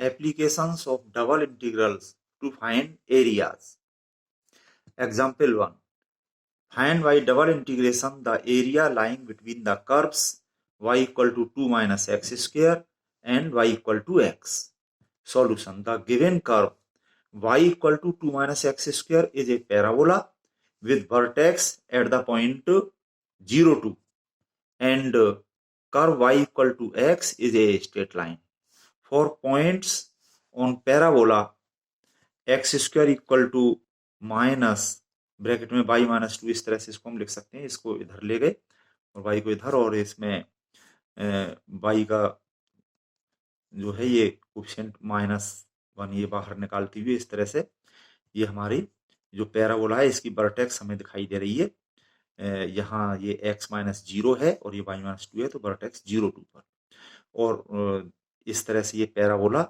Applications of double integrals to find areas. Example 1. Find by double integration the area lying between the curves y equal to 2 minus x square and y equal to x. Solution. The given curve y equal to 2 minus x square is a parabola with vertex at the point 0, 2, and curve y equal to x is a straight line. For points on parabola x square equal to minus bracket में y minus 2, इस तरह से इसको हम लिख सकते हैं। इसको इधर ले गए और y को इधर, और इसमें y का जो है ये कोएफिशिएंट -1 ये बाहर निकालती हुई इस तरह से ये हमारी जो पैराबोला है इसकी वर्टेक्स हमें दिखाई दे रही है। यहाँ ये x माइनस 0 है और ये y माइनस 2 है, तो वर्टेक्स 0, 2 पर, और इस तरह से ये पैराबोला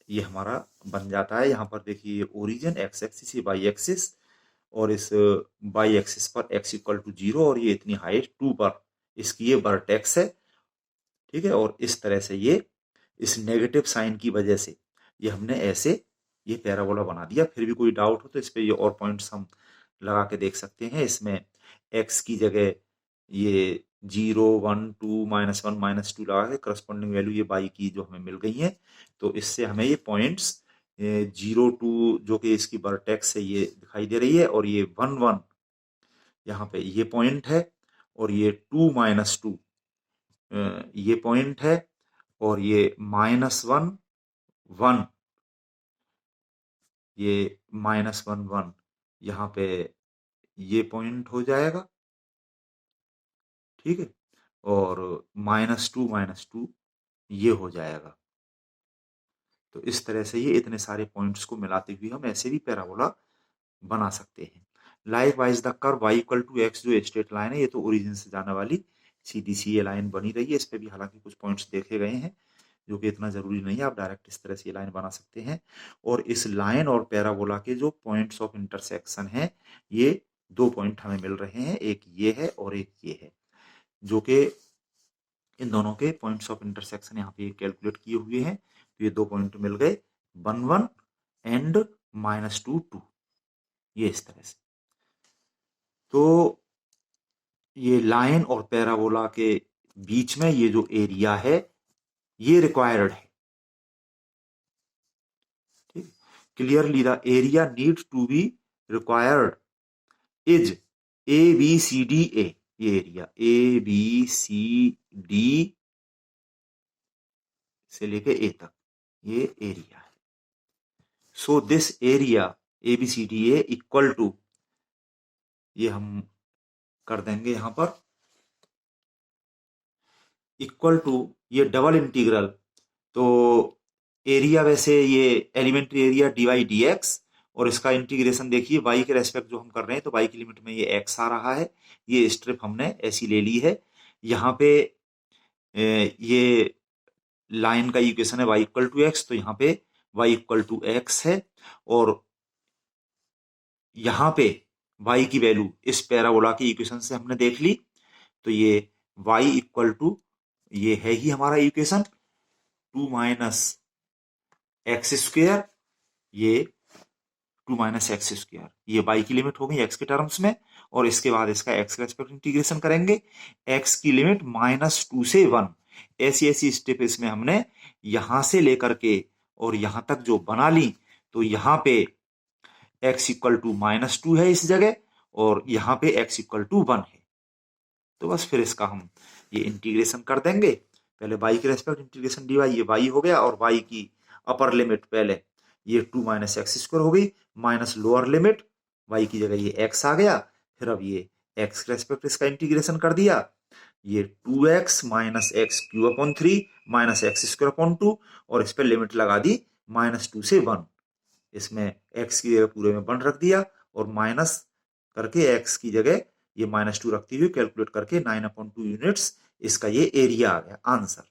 ये हमारा बन जाता है। यहाँ पर देखिए ओरिजिन एक्स एक्सिस, ये वाई एक्सिस, और इस वाई एक्सिस पर x इक्वल टू 0 और ये इतनी हाइट 2 पर इसकी ये वर्टेक्स है। ठीक है, और इस तरह से ये इस नेगेटिव साइन की वजह से ये हमने ऐसे ये पैराबोला बना दिया। फिर भी कोई डाउट हो तो इस पे ये और पॉइंट्स हम लगा के देख सकते हैं। इसमें x की जगह ये 0, 1, 2, -1, -2 लगा के करस्पॉन्डिंग वैल्यू ये y की जो हमें मिल गई है, तो इससे हमें ये पॉइंट्स 0, 2 जो कि इसकी वर्टेक्स है ये दिखाई दे रही है, और ये 1, 1 यहाँ पे ये पॉइंट है, और ये 2, -2 ये पॉइंट है, और ये -1, 1 ये -1, 1 यहाँ पे ये पॉइंट हो जाएगा। ठीक है, और -2, -2 ये हो जाएगा। तो इस तरह से ये इतने सारे पॉइंट्स को मिलाते हुए हम ऐसे भी पैराबोला बना सकते हैं। Likewise the curve y equal to x जो स्ट्रेट लाइन है, ये तो ओरिजिन से जाने वाली सीधी सी ये लाइन बनी रही है। इस पे भी हालांकि कुछ पॉइंट्स देखे गए हैं जो कि इतना जरूरी नहीं है, आप डायरेक्ट इस तरह से ये लाइन बना सकते हैं। और इस लाइन और पैराबोला के जो पॉइंट्स ऑफ इंटरसेक्शन है, ये 2 पॉइंट हमें मिल रहे हैं, एक ये है और एक ये है, जो कि इन दोनों के पॉइंट्स ऑफ इंटरसेक्शन यहाँ पे कैलकुलेट किए हुए हैं। तो ये 2 पॉइंट मिल गए, 1, 1 एंड -2, 2, ये इस तरह से। तो ये लाइन और पैराबोला के बीच में ये जो एरिया है ये रिक्वायर्ड है। ठीक, clearly the area need to be required is ABCDA, ये एरिया ABCD से लेके A तक ये एरिया है। So this area ABCDA equal to, ये हम कर देंगे यहां पर इक्वल टू ये डबल इंटीग्रल। तो एरिया वैसे ये एलिमेंट्री एरिया dy/dx, और इसका इंटीग्रेशन देखिए y के रेस्पेक्ट जो हम कर रहे हैं, तो y की लिमिट में ये x आ रहा है। ये स्ट्रिप हमने ऐसी ले ली है। यहाँ पे ये लाइन का इक्वेशन है y इक्वल टू x, तो यहाँ पे y इक्वल टू x है, और यहाँ पे y की वैल्यू इस पैराबोला की इक्वेशन से हमने देख ली, तो ये y इक्वल टू ये है ही हमारा इक्वेशन 2 माइनस एक्स स्क्वायर, ये 2 माइनस एक्स स्क्वायर, ये y की लिमिट हो गई x के टर्म्स में, और इसके बाद इसका x के रेस्पेक्ट इंटीग्रेशन करेंगे। x की लिमिट -2 से 1, ऐसी ऐसी स्टेप इसमें हमने यहां से लेकर के और यहां तक जो बना ली। तो यहाँ पे x इक्वल टू -2 है इस जगह, और यहाँ पे x इक्वल टू 1 है। तो बस फिर इसका हम ये इंटीग्रेशन कर देंगे। पहले y के रेस्पेक्ट इंटीग्रेशन dy, ये y हो गया, और y की अपर लिमिट पहले ये 2 माइनस एक्स स्क्वायर हो गई, माइनस लोअर लिमिट y की जगह ये x आ गया। फिर अब ये x के रेस्पेक्ट इसका इंटीग्रेशन कर दिया, ये 2x minus x Q upon 3 minus x square upon 2, और इस पर लिमिट लगा दी -2 से 1। इसमें x की जगह पूरे में 1 रख दिया, और माइनस करके x की जगह ये -2 रखती हुई कैलकुलेट करके 9/2 यूनिट्स इसका ये एरिया आ गया आंसर।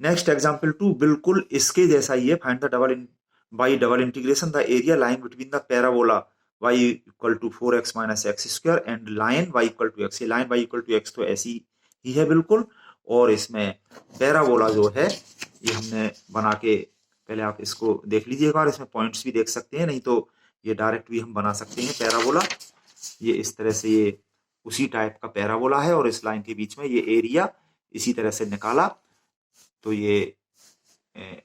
नेक्स्ट एग्जांपल 2 बिल्कुल इसके जैसा ही है। Find the double integration the area line between the parabola y equal to 4x minus x square and line y equal to x। ये line y equal to x तो ऐसी ही है बिल्कुल, और इसमें पैराबोला जो है ये हमने बना के, पहले आप इसको देख लीजिए एक बार, इसमें पॉइंट्स भी देख सकते हैं, नहीं तो ये डायरेक्ट भी हम बना सकते हैं पैराबोला। ये इस तरह से ये उसी टाइप का पैराबोला है और इस लाइन के बीच में ये एरिया इसी तरह से निकाला। तो ये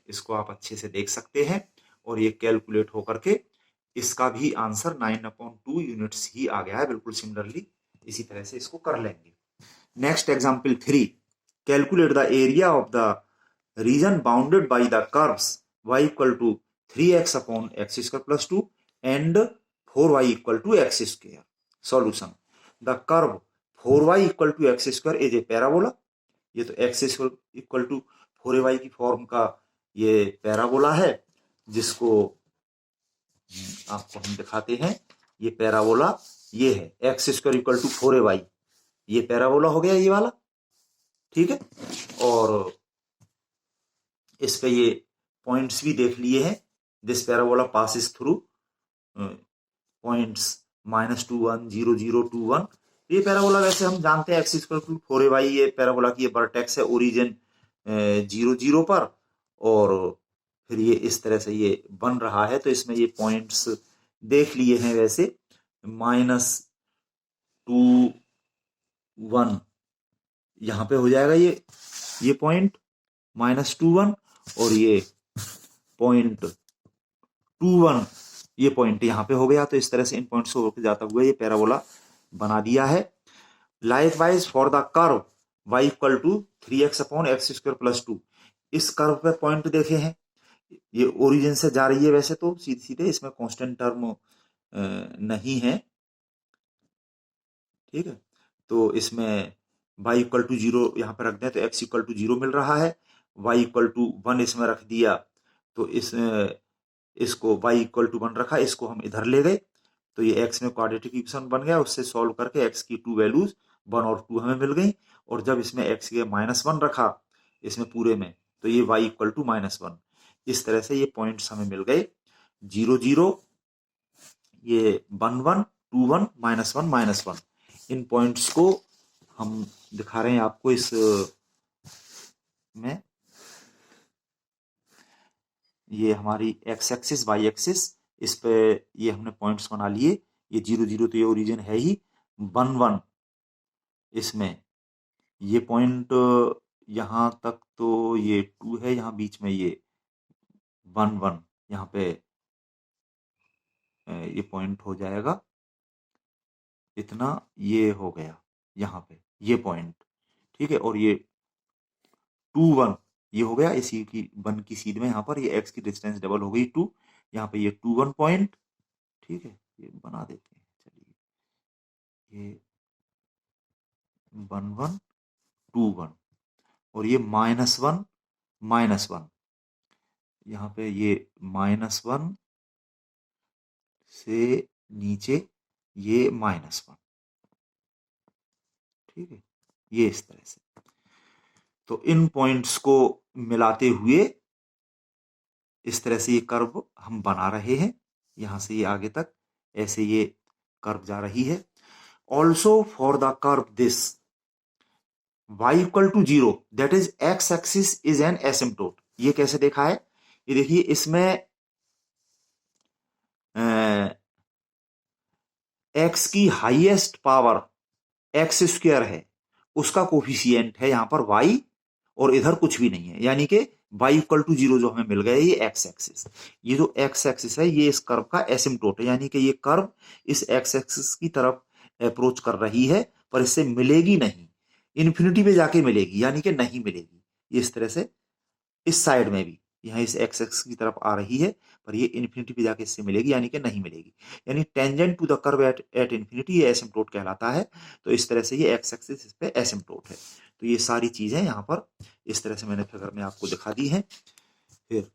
इसको आप अच्छे से देख सकते हैं और ये कैलकुलेट होकर के इसका भी आंसर 9/2 यूनिट्स ही आ गया है। बिल्कुल सिमिलरली इसी तरह से इसको कर लेंगे। Next example 3, calculate the area of the region bounded by the curves y equal to 3x upon x square plus 2 and 4y equal to x square. Solution, the curve 4y equal to x square is a parabola. ये तो x square equal to 4ay की form का ये parabola है, जिसको आपको हम दिखाते हैं। ये पैराबोला ये है, x square equal to 4ay, ये पैराबोला हो गया ये वाला, ठीक है। और इस पे ये पॉइंट्स भी देख लिए हैं। This parabola passes through points -2 1 0 0 2 1। ये पैराबोला वैसे हम जानते हैं एक्स इक्वल टू 4ay, ये पैराबोला की ये वर्टेक्स है ओरिजिन 0 0 पर, और फिर ये इस तरह से ये बन रहा है। तो इसमें ये पॉइंट्स देख लिए हैं वैसे, -2 1 यहाँ पे हो जाएगा ये पॉइंट -2 1, और ये .21 ये पॉइंट यहाँ पे हो गया। तो इस तरह से इन पॉइंट्स को होकर जाता हुआ ये पैराबोला बना दिया है। Likewise for the curve y equal to 3x upon x square plus 2, इस कर्व पे पॉइंट देखे हैं, ये ओरिजिन से जा रही है वैसे तो सीधे सीधे, इसमें कांस्टेंट टर्म नहीं है, ठीक है। तो इसमें y इक्वल टू 0 यहाँ पर रख दें तो x इक्वल टू 0 मिल रहा है, y इक्वल टू 1 इसमें रख दिया तो इसको y इक्वल टू 1 रखा, इसको हम इधर ले गए तो ये x में क्वाड्रेटिक इक्वेशन बन गया। उससे सॉल्व करके x की 2 वैल्यूज 1 और 2 हमें मिल गई, और जब इसमें x के -1 रखा इसमें पूरे में तो ये y इक्वल टू -1। इस तरह से ये पॉइंट्स हमें मिल गए 0 0, ये 1 1 2 1 -1 -1। इन पॉइंट्स को हम दिखा रहे हैं आपको इस में। ये हमारी x एक्सिस y एक्सिस, इस पे ये हमने पॉइंट्स बना लिए। ये 0 0 तो ये ओरिजिन है ही, 1 1 इसमें ये पॉइंट यहाँ तक तो ये 2 है, यहाँ बीच में ये 1 1 यहाँ पे ये पॉइंट हो जाएगा इतना, ये हो गया यहाँ पे ये पॉइंट, ठीक है। और ये 2 1 ये हो गया इसी की 1 की सीध में, यहाँ पर ये x की डिस्टेंस डबल हो गई 2, यहाँ पे ये 2 1 पॉइंट, ठीक है। ये बना देते हैं, चलिए ये 1 1 2 1, और ये -1 -1, यहाँ पे ये -1 से नीचे ये -1, ठीक है। ये इस तरह से, तो इन पॉइंट्स को मिलाते हुए इस तरह से ये कर्व हम बना रहे हैं, यहां से ये आगे तक ऐसे ये कर्व जा रही है। Also for the curve this y equal to 0 that is x axis is an asymptote. ये कैसे देखा है, ये देखिए इसमें x की हाईएस्ट पावर एक्स स्क्वायर है, उसका कोफिशियंट है यहाँ पर y, और इधर कुछ भी नहीं है, यानी कि y इक्वल टू 0 जो हमें मिल गया ये x एक्सिस। ये जो x एक्सिस है ये इस कर्व का एसिम्पटोट है, यानी कि ये कर्व इस x एक्सिस की तरफ अप्रोच कर रही है, पर इससे मिलेगी नहीं, इन्फिनिटी पे जाके मिलेगी, यानी कि नहीं मिलेगी। ये इस तरह से इस साइड में भी यहाँ इस x एक्सिस की तरफ आ रही है, पर ये इन्फिनिटी पे जाके इससे मिलेगी, यानी कि नहीं मिलेगी। यानी tangent to the curve at infinity ये एसिम्पटोट कहलाता है। तो इस तरह से ये x एक्सिस इस पे एसिम्पटोट है। तो ये सारी चीजें यहाँ पर इस तरह से मैंने फिगर में आपको दिखा दी हैं। फिर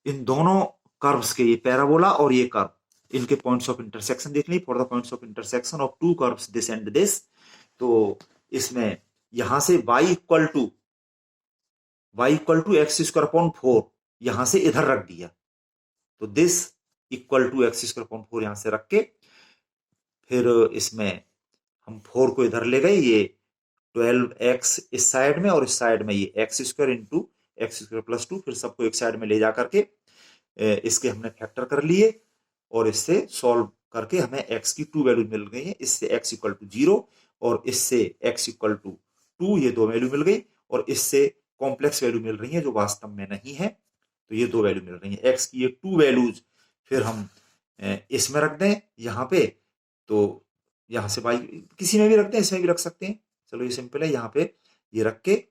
इन दोनों कर्व्स के, ये पैराबोला और ये कर्व, इनके पॉइंट्स ऑफ इंटरसेक्शन देख ली। For the points of intersection of two curves this and this, तो इसमें यहां से y equal to x square upon 4 यहां से इधर रख दिया, तो this equal to x square upon 4 यहां से रख के फिर इसमें हम 4 को इधर ले गए, ये 12x इस साइड में और इस साइड में ये x square into x square plus 2, फिर सबको एक साइड में ले जा करके इसके हमने फैक्टर कर लिए और इससे सॉल्व करके हमें x की 2 वैल्यू मिल गई है। इससे x इक्वल टू 0 और इससे x इक्वल टू 2, ये 2 वैल्यू मिल गई और इससे कॉम्प्लेक्स वैल्यू मिल रही है जो वास्तव में नहीं है, तो ये 2 वैल्यू मिल रही है। x की ये 2 वैल्यूज फिर हम इसमें रख दें यहाँ पे, तो यहाँ से y किसी में भी रख दें, इसमें भी रख सकते हैं, चलो ये सिंपल है। यहाँ पे ये रख के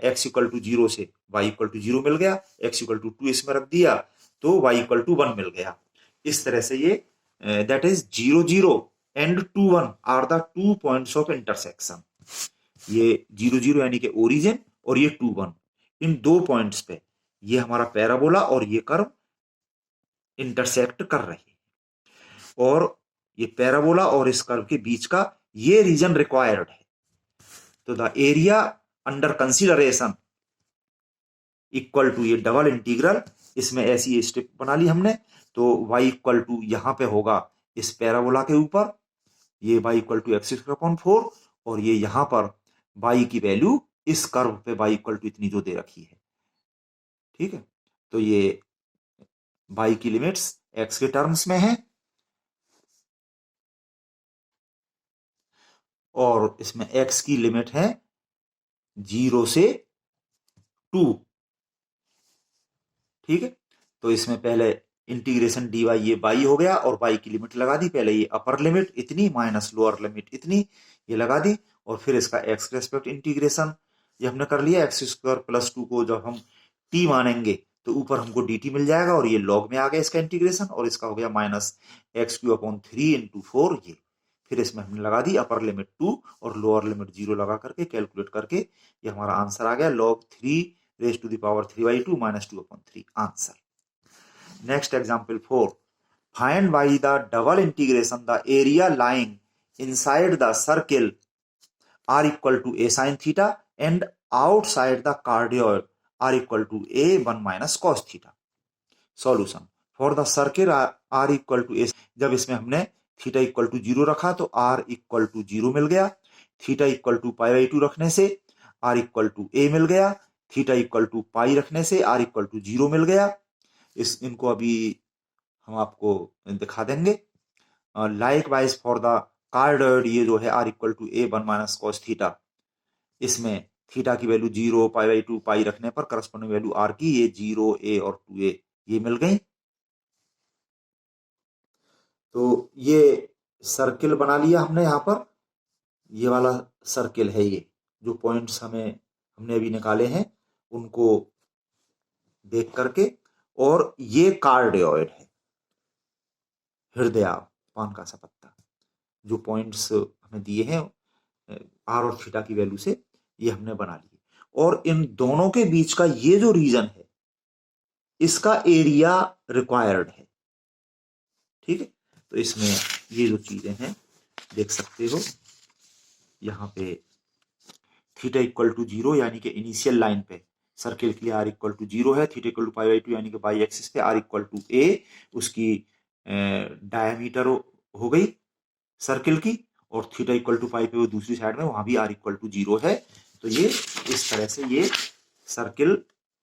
x इक्वल टू 0 से y इक्वल टू 0 मिल गया, x इक्वल टू 2 इसमें रख दिया तो y इक्वल टू 1 मिल गया। इस तरह से ये that is 0 0 and 2 1 are the 2 points of intersection. ये 0 0 यानी कि ओरिजिन और ये 2 1, इन 2 पॉइंट्स पे ये हमारा पैराबोला और ये कर्व इंटरसेक्ट कर रही है और ये पैराबोला और इस कर्व के बीच का ये रीजन रिक्वायर्ड है। तो the area under consideration equal to ये डबल इंटीग्रल, इसमें ऐसी स्टेप बना ली हमने, तो y इक्वल टू यहाँ पे होगा इस पैराबोला के ऊपर, ये y equal to x square upon 4 और ये यहाँ पर y की वैल्यू इस कर्व पे y इक्वल टू इतनी जो दे रखी है, ठीक है। तो ये y की लिमिट्स x के टर्म्स में है और इसमें x की लिमिट है 0 से 2, ठीक है। तो इसमें पहले इंटीग्रेशन dy ये y हो गया और y की लिमिट लगा दी, पहले ये अपर लिमिट इतनी माइनस लोअर लिमिट इतनी ये लगा दी और फिर इसका x के रेस्पेक्ट इंटीग्रेशन ये हमने कर लिया। एक्स स्क्वायर प्लस 2 को जब हम t मानेंगे तो ऊपर हमको dt मिल जाएगा और ये लॉग में आ गया इसका इंटीग्रेशन और इसका हो गया minus x Q upon 3 into 4 ये। फिर इसमें हमने लगा दी अपर लिमिट 2 और लोअर लिमिट 0 लगा करके कैलकुलेट करके ये हमारा आंसर आ गया log 3 raised to the power 3/2 minus 2/3 answer. Next example 4. Find by the double integration the area lying inside the circle r equal to a sin theta and outside the cardioid r equal to a 1 minus cos theta. Solution. For the circle r equal to a, जब इसमें हमने theta equal to 0 रखा तो r equal to 0 मिल गया, theta equal to π/2 रखने से r equal to a मिल गया, theta equal to पाई रखने से r इक्वल टू 0 मिल गया। इनको अभी हम आपको दिखा देंगे। Likewise for the cardioid, ये जो है r equal to a 1 minus cos theta, इसमें थीटा की वैल्यू 0 π/2 पाई रखने पर करस्पॉन्डिंग वैल्यू r की ये 0 a और 2a ये मिल गई। तो ये सर्किल बना लिया हमने यहाँ पर, ये वाला सर्किल है, ये जो पॉइंट्स हमने अभी निकाले हैं उनको देख करके, और ये कार्डियोइड है, हृदय पान का सा पत्ता, जो पॉइंट्स हमें दिए हैं आर और थीटा की वैल्यू से ये हमने बना लिए। और इन दोनों के बीच का ये जो रीजन है इसका एरिया रिक्वायर्ड है, ठीक है। तो इसमें ये जो चीजें हैं देख सकते हो, यहाँ पे थीटा इक्वल टू 0 यानी कि इनिशियल लाइन पे सर्किल के लिए r इक्वल टू 0 है, थीटा इक्वल टू π/2 यानी कि बाई एक्सिस पे r इक्वल टू a, उसकी डायमीटर हो गई सर्किल की, और थीटा इक्वल टू पाई पे वो दूसरी साइड में वहां भी r इक्वल टू 0 है। तो ये इस तरह से ये सर्किल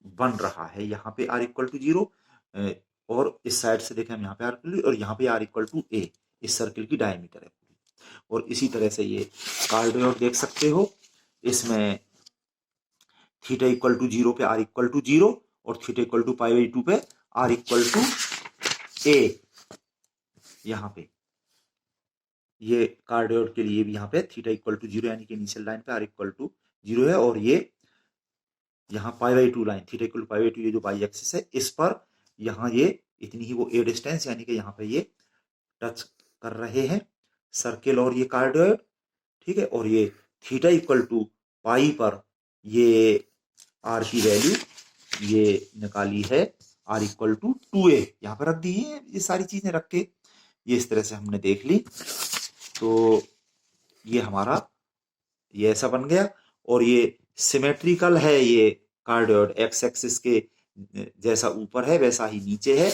बन रहा है, यहाँ पे r इक्वल टू 0 और इस साइड से देखें हम यहाँ पे r और यहाँ पे r इक्वल टू a, इस सर्किल की डायमीटर है पूरी। और इसी तरह से ये कार्डियोइड देख सकते हो, इसमें थीटा इक्वल टू 0 पे r इक्वल टू 0 और थीटा इक्वल टू π/2 पे r इक्वल टू a, यहाँ पे ये कार्डियोइड के लिए भी यहाँ पे थीटा इक्वल टू 0 यानी कि इनिशियल लाइन पे r इक्वल टू 0 है, और ये यहाँ π/2 लाइन थीटा इक्वल टू π/2 ये जो बाई एक्सिस है इस पर यहाँ ये इतनी ही वो a डिस्टेंस यानी कि यहाँ पे ये टच कर रहे हैं सर्किल और ये कार्डियोइड, ठीक है। और ये थीटा इक्वल टू पाई पर ये r की वैल्यू ये निकाली है r इक्वल टू 2a, यहाँ पर रख दी है ये सारी चीजें रख के, ये इस तरह से हमने देख ली। तो ये हमारा ये ऐसा बन गया, और ये सिमेट्रिकल है, ये कार्डियोइड एक्स एक्सिस के जैसा ऊपर है वैसा ही नीचे है।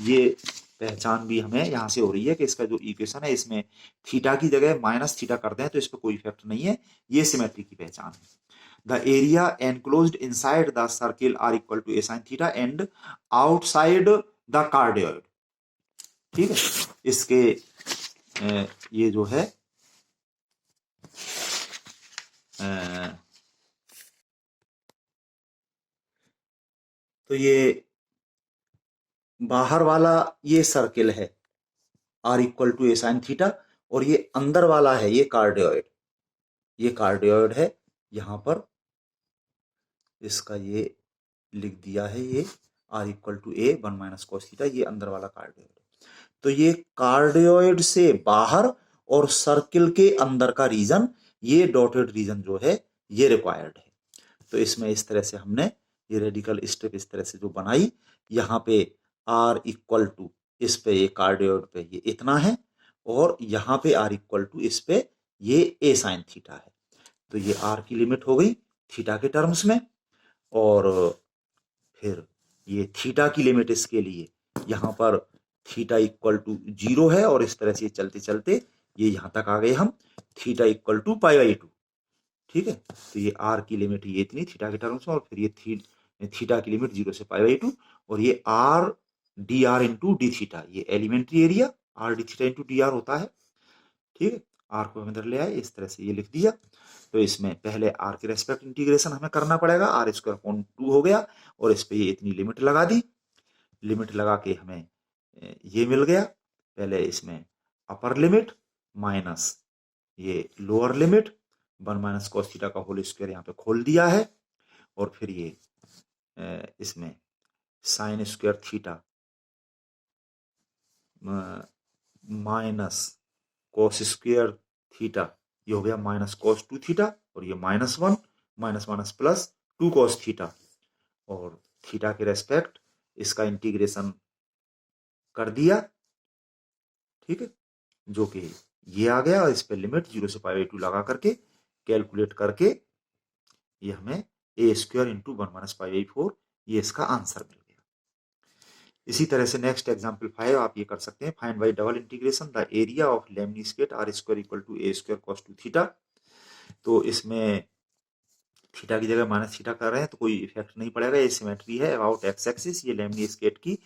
ये पहचान भी हमें यहाँ से हो रही है कि इसका जो इक्वेशन है इसमें थीटा की जगह माइनस थीटा कर दें तो इस पर कोई इफेक्ट नहीं है, ये सिमेट्री की पहचान है। The area enclosed inside the circle r equal to a sine theta and outside the cardioid. ठीक है, इसके ये जो है तो ये बाहर वाला ये सर्किल है r equal to a sine theta, और ये अंदर वाला है ये कार्डियोइड। ये कार्डियोइड है, यहां पर इसका ये लिख दिया है, ये r equal to a 1 minus cos theta, ये अंदर वाला कार्डियोइड है। तो ये कार्डियोइड से बाहर और सर्किल के अंदर का रीजन, ये डॉटेड रीजन जो है ये रिक्वायर्ड है। तो इसमें इस तरह से हमने ये रेडिकल स्ट्रिप इस तरह से जो बनाई, यहाँ पे आर इक्वल टू इस पे ये कार्डियोइड पे ये इतना है, और यहाँ पे आर इक्वल टू इस पे ये ए साइन थीटा है। तो ये आर की लिमिट हो गई थीटा के टर्म्स में, और फिर ये थीटा की लिमिट इसके लिए यहाँ पर थीटा इक्वल टू 0 है, और इस तरह से चलते चलते ये यहाँ तक आ गए हम theta equal to pi by 2। ठीक है, तो ये आर की लिमिट ये इतनी थीटा के टर्म्स में, और फिर ये थीटा की लिमिट 0 से पाई बाई 2, और ये R D R into D theta, ये elementary area R D theta into D R होता है। ठीक है, आर को हम इधर ले आए, इस तरह से ये लिख दिया। तो इसमें पहले आर के रेस्पेक्ट इंटीग्रेशन हमें करना पड़ेगा, आर स्क्वायर अपॉन 2 हो गया, और इस पे ये इतनी लिमिट लगा दी। लिमिट लगा के हमें ये मिल गया, पहले इसमें अपर लिमिट माइनस ये lower limit 1 minus cos theta का होल स्क्वायर यहाँ पे खोल दिया है, और फिर ये इसमें sine square theta minus cos square theta, ये हो गया माइनस कॉस 2 थीटा, और ये -1 minus minus plus 2 cos theta, और थीटा के रेस्पेक्ट इसका इंटीग्रेशन कर दिया। ठीक है, जो कि ये आ गया, इस पे लिमिट 0 से पाई बाई 2 लगा करके कैलकुलेट करके ये हमें A square into 1 minus pi by 4, ये इसका आंसर मिल गया। इसी तरह से नेक्स्ट एग्जांपल 5 आप ये कर सकते हैं, find by double integration the area of lemniscate R square equal to A square cos 2 theta. तो इसमें थीटा की जगह माइनस थीटा कर रहे हैं तो कोई इफेक्ट नहीं पड़ेगा, ये सिमेट्री है अबाउट एक्स एक्सिस। ये लेमनीस्केट की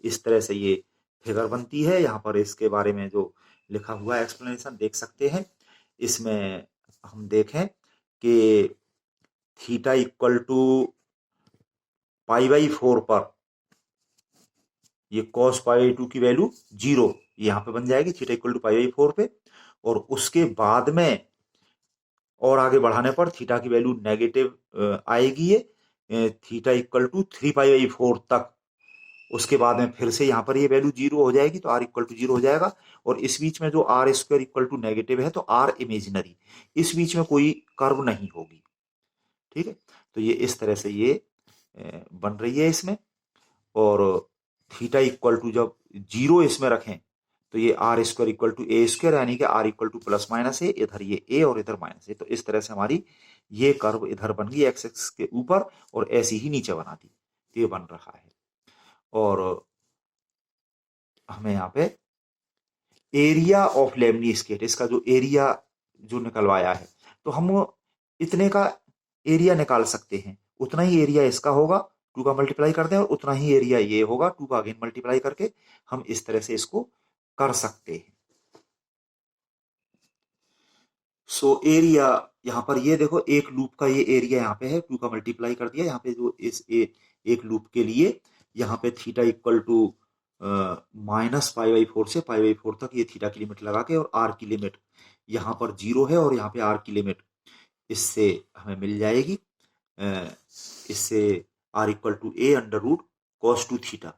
इस तरह से ये फिगर बनती है, यहाँ पर इसके बारे में जो लिखा हुआ है एक्सप्लेनेशन देख सकते हैं। इसमें हम देखें कि theta equal to pi by 4 पर ये cos पाई बाई 2 की वैल्यू 0 यहाँ पे बन जाएगी theta equal to pi by 4 पे, और उसके बाद में और आगे बढ़ाने पर थीटा की वैल्यू नेगेटिव आएगी, ये theta equal to 3 pi by 4 तक। उसके बाद में फिर से यहाँ पर ये वैल्यू 0 हो जाएगी, तो r इक्वल टू 0 हो जाएगा, और इस बीच में जो r square equal to negative है तो r इमेजिनरी, इस बीच में कोई कर्व नहीं होगी। ठीक है, तो ये इस तरह से ये बन रही है इसमें, और थीटा इक्वल टू जब 0 इसमें रखें तो ये R square equal to A square, यानी कि R equal to plus minus A, इधर ये ए और इधर माइनस ए। तो इस तरह से हमारी ये कर्व इधर बन गई एक्स एक्स के ऊपर, और ऐसी ही नीचे बना दी, ये बन रहा है। और हमें यहाँ पे एरिया ऑफ लेमनीस्केट, इसका जो एरिया जो निकलवाया है, तो हम इतने का एरिया निकाल सकते हैं, उतना ही एरिया इसका होगा, 2 का मल्टीप्लाई करते हैं, और उतना ही एरिया ये होगा, 2 का अगेन मल्टीप्लाई करके हम इस तरह से इसको कर सकते हैं। सो एरिया यहाँ पर ये देखो, एक लूप का ये एरिया यहाँ पे है, 2 का मल्टीप्लाई कर दिया, यहाँ पे जो इस एक लूप के लिए यहाँ पे theta equal to minus pi by 4 से पाई बाई 4 तक ये थीटा की लिमिट लगा के, और आर की लिमिट यहाँ पर 0 है, और यहाँ पे आर की लिमिट इससे हमें मिल जाएगी, इससे r equal to a under root cos 2 theta.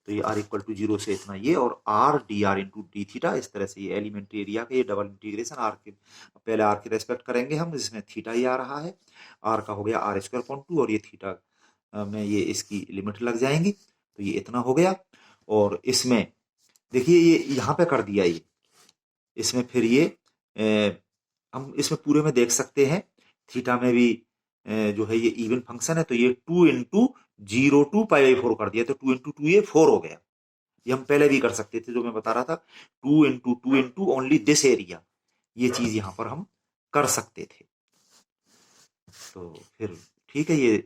तो ये आर इक्वल टू 0 से इतना ये, और are D R into D theta, इस तरह से ये एलिमेंट्री एरिया का ये डबल इंटीग्रेशन आर के, पहले आर के रेस्पेक्ट करेंगे हम, जिसमें थीटा ही आ रहा है, आर का हो गया आर स्क्वायर अपॉन 2, और ये थीटा में ये इसकी लिमिट लग जाएंगी, तो ये इतना हो गया। और इसमें देखिए ये यहाँ पे कर दिया ये, इसमें फिर ये हम इसमें पूरे में देख सकते हैं, थीटा में भी जो है ये इवन फंक्शन है, तो ये 2 इंटू 0 टू पाई बाई 4 कर दिया, तो 2 इंटू 2 ये 4 हो गया। ये हम पहले भी कर सकते थे, जो मैं बता रहा था 2 इंटू ओनली दिस एरिया, ये चीज यहां पर हम कर सकते थे। तो फिर ठीक है, ये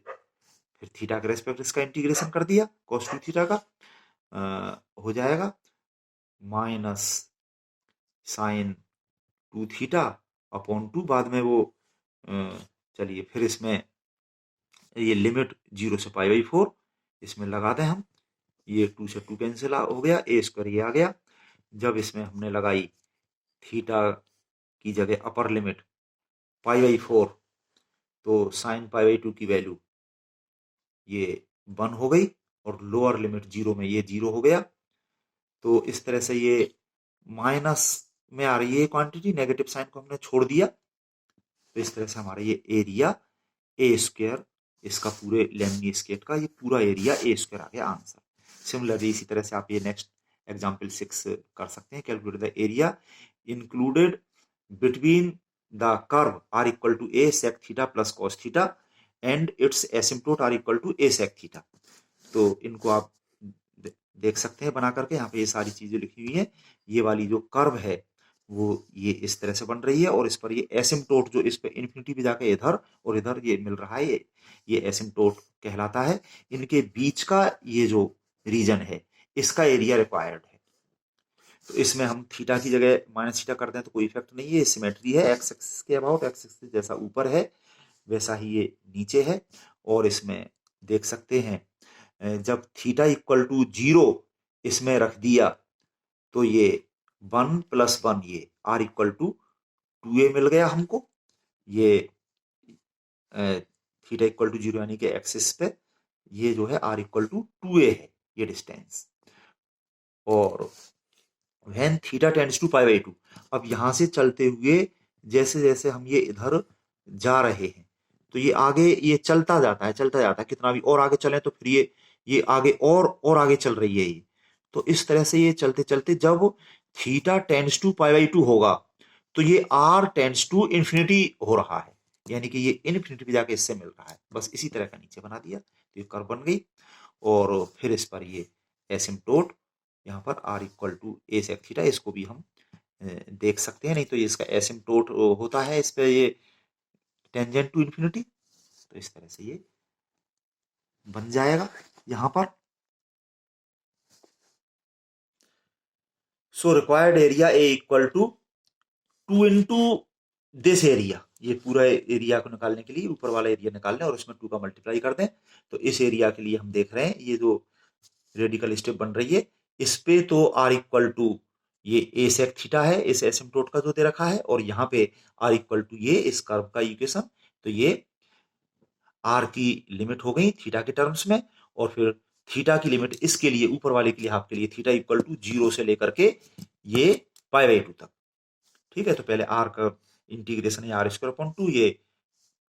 फिर थीटा के रेस्पेक्ट इसका इंटीग्रेशन कर दिया, cos 2 थीटा का हो जाएगा माइनस साइन 2 थीटा अपॉन 2, बाद में वो चलिए फिर इसमें ये लिमिट 0 से π/4 इसमें लगा दें हम, ये 2 से 2 कैंसिल हो गया, ए स्क्वायर ये आ गया। जब इसमें हमने लगाई थीटा की जगह अपर लिमिट π/4, तो साइन π/2 की वैल्यू ये 1 हो गई और लोअर लिमिट 0 में ये 0 हो गया। तो इस तरह से ये माइनस में आ रही है क्वांटिटी, नेगेटिव साइन को हमने छोड़ दिया। तो इस तरह से हमारा ये एरिया ए स्क्वायर, इसका पूरे लेमनी स्केट का ये पूरा एरिया ए स्क्वायर आ गया आंसर। सिमिलरली इसी तरह से आप ये नेक्स्ट एग्जांपल 6 कर सकते हैं। Calculate the area included between the curve r equal to a sec theta plus cos theta and its asymptote r equal to a sec theta. तो इनको आप देख सकते हैं बना करके, यहाँ पे ये सारी चीजें लिखी हुई हैं। ये वाली जो कर्व है वो ये इस तरह से बन रही है और इस पर ये एसिम्प्टोट जो इस पे इन्फिनिटी पे जाके इधर और इधर ये मिल रहा है, ये एसिम्प्टोट कहलाता है। इनके बीच का ये जो रीजन है इसका एरिया रिक्वायर्ड है। तो इसमें हम थीटा की जगह माइनस थीटा कर दें तो कोई इफेक्ट नहीं है, सिमेट्री है, एक्स एक्सिस के अबाउट, एक्स एक्सिस जैसा ऊपर है वैसा ही ये नीचे है। और इसमें देख सकते हैं जब थीटा इक्वल टू 0 इसमें रख दिया तो ये 1 + 1 ये आर इक्वल टू 2a मिल गया हमको। ये थीटा इक्वल टू 0 यानी कि एक्सिस पे ये जो है आर इक्वल टू 2a है ये डिस्टेंस। और व्हेन थीटा टेंड्स टू π/2, अब यहां से चलते हुए जैसे जैसे हम ये इधर जा रहे हैं तो ये आगे ये चलता जाता है कितना भी और आगे चले तो फिर ये आगे और आगे चल रही है ये। तो इस तरह से ये चलते चलते जब थीटा टेंड्स टू π/2 होगा तो ये r टेंड्स टू इंफिनिटी हो रहा है, यानी कि ये इन्फिनिटी पे जाके इससे मिल रहा है। बस इसी तरह का नीचे बना दिया तो ये कर्व बन गई। और फिर इस पर ये एसिम्प्टोट यहाँ पर r equal to a sec theta, इसको भी हम देख सकते हैं, नहीं तो ये इसका एसिम्प्टोट होता है इस पे ये टेंजेंट टू इंफिनिटी। तो इस तरह से ये बन जाएगा यहां पर। So required area a equal to 2 into this area, ये पूरा एरिया को निकालने के लिए ऊपर वाला एरिया निकालने और उसमें 2 का मल्टीप्लाई कर दें। तो इस एरिया के लिए हम देख रहे हैं ये जो रेडिकल स्टेप बन रही है इस पे तो आर इक्वल टू ये ए सेक थीटा है इस एसिम्प्टोट का जो दे रखा है, और यहाँ पे आर इक्वल टू ये इस कर्व का इक्वेशन। तो ये आर की लिमिट हो गई थीटा के टर्म्स में, और फिर थीटा की लिमिट इसके लिए ऊपर वाले के लिए हाफ के लिए थीटा इक्वल टू 0 से लेकर के ये π/2 तक। ठीक है, तो पहले आर का इंटीग्रेशन है r²/2,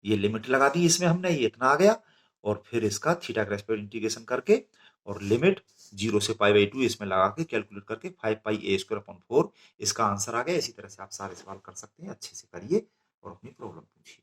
ये लिमिट लगा दी इसमें हमने, ये इतना आ गया। और फिर इसका थीटा का रेस्पेक्ट इंटीग्रेशन करके और लिमिट 0 से π/2 इसमें लगा के कैलकुलेट करके 5πa²/4 इसका आंसर आ गया। इसी तरह से आप सारे सवाल कर सकते हैं, अच्छे से करिए और अपनी प्रॉब्लम पूछिए।